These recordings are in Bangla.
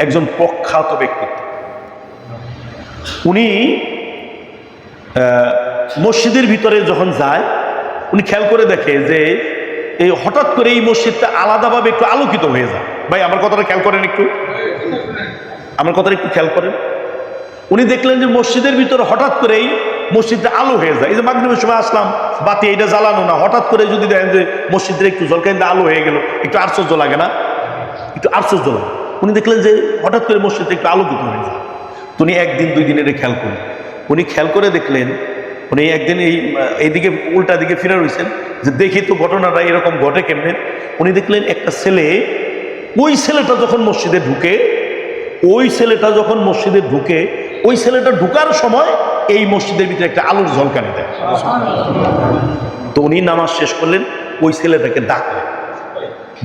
একজন প্রখ্যাত ব্যক্তিত্ব। উনি মসজিদের ভিতরে যখন যায়, উনি খেয়াল করে দেখে যে এই হঠাৎ করে এই মসজিদটা আলাদাভাবে একটু আলোকিত হয়ে যায়। ভাই আমার কথাটা খেয়াল করেন একটু, আমার কথাটা একটু খেয়াল করেন। উনি দেখলেন যে মসজিদের ভিতরে হঠাৎ করেই মসজিদটা আলো হয়ে যায়। এই যে মাগরিবের সময় আসলাম, বাতি এইটা জ্বালানো না, হঠাৎ করে যদি দেখেন যে মসজিদের একটু ঝলকাইতে আলো হয়ে গেল, একটু আশ্চর্য লাগে না? একটু আশ্চর্য লাগে। উনি দেখলেন যে হঠাৎ করে মসজিদটা একটু আলোকিত হয়ে যায়। উনি একদিন দুই দিন এটা খেয়াল করেন। উনি খেয়াল করে দেখলেন, উনি একদিন এইদিকে উল্টা দিকে ফিরে রয়েছেন যে দেখি তো ঘটনাটা এরকম ঘটে কেমনে। উনি দেখলেন একটা ছেলে, ওই ছেলেটা যখন মসজিদে ঢুকে, ওই ছেলেটা ঢুকার সময় এই মসজিদের ভিতরে একটা আলোর ঝলকানি দেয়। তো উনি নামাজ শেষ করলেন, ওই ছেলেটাকে ডাকলেন,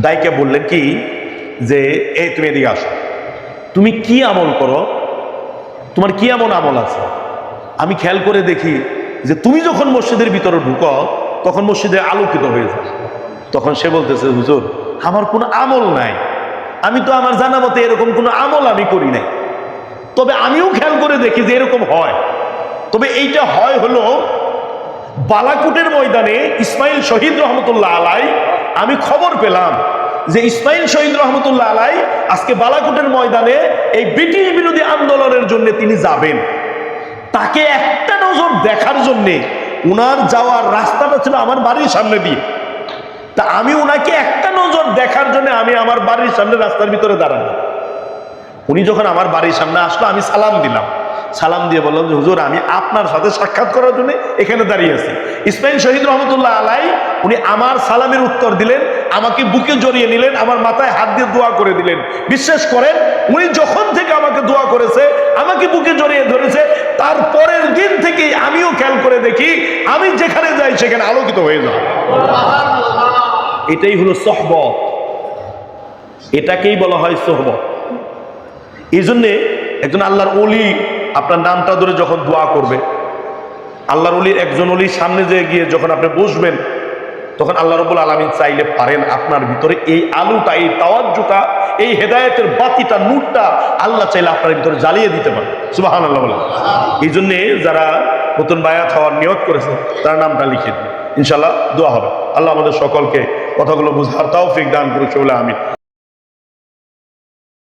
ডাইকে বললেন কি যে এই তুমি এদিকে আসো, তুমি কি আমল করো, তোমার কি এমন আমল আছে? আমি খেয়াল করে দেখি যে তুমি যখন মসজিদের ভিতরে ঢুকো তখন মসজিদে আলোকিত হয়ে যায়। তখন সে বলতেছে, হুজুর আমার কোনো আমল নাই, আমি তো আমার জানা মতে এরকম কোনো আমল আমি করি নাই, তবে আমিও খেয়াল করে দেখি যে এরকম হয়। তবে এইটা হয় হলো বালাকোটের ময়দানে ইসমাইল শহীদ রহমতুল্লাহ আলাই, আমি খবর পেলাম যে ইসমাইল শহীদ রহমতুল্লাহ আলাই আজকে বালাকোটের ময়দানে এই ব্রিটিশ বিরোধী আন্দোলনের জন্য তিনি যাবেন। তাকে একটা নজর দেখার জন্যে উনার যাওয়ার রাস্তাটা ছিল আমার বাড়ির সামনে দিয়ে। তা আমি উনাকে একটা নজর দেখার জন্য আমি আমার বাড়ির সামনে রাস্তার ভিতরে দাঁড়ালাম। উনি যখন আমার বাড়ির সামনে আসলো, আমি সালাম দিলাম। সালাম দিয়ে বললাম যে হুজুর আমি আপনার সাথে সাক্ষাৎ করার জন্য এখানে দাঁড়িয়ে আছি। ইসমাইল শহীদ রহমতুল্লাহ আলাই উনি আমার সালামের উত্তর দিলেন, আমাকে বুকে জড়িয়ে নিলেন, আমার মাথায় হাত দিয়ে দোয়া করে দিলেন। বিশ্বাস করেন উনি যখন থেকে আমাকে দোয়া করেছে, আমাকে বুকে জড়িয়ে ধরেছে, তারপরের দিন থেকেই আমিও খেয়াল করে দেখি আমি যেখানে যাই সেখানে আলোকিত হয়ে যায়। এটাই হলো সোহবত, এটাকেই বলা হয় সোহবত। এই জন্যে একজন আল্লাহর ওলি আপনার নামটা ধরে যখন দোয়া করবে, আল্লাহর ওলির একজন ওলির সামনে যে গিয়ে যখন আপনি বসবেন, তখন আল্লাহ রাব্বুল আলামিন চাইলে পারেন আপনার ভিতরে এই আলোটা, এই তাওয়াজ্জুটা, এই হেদায়েতের বাতিটা, নূরটা আল্লাহ চাইলে আপনার ভিতরে জ্বালিয়ে দিতে পারে। সুবহানাল্লাহ বলেন। এই জন্যে যারা নতুন বায়াত হওয়ার নিয়ত করেছে তার নামটা লিখে দিন, ইনশাআল্লাহ দোয়া হবে। আল্লাহ আমাদের সকলকে কথাগুলো বুঝার তৌফিক দান করুন। আমিন।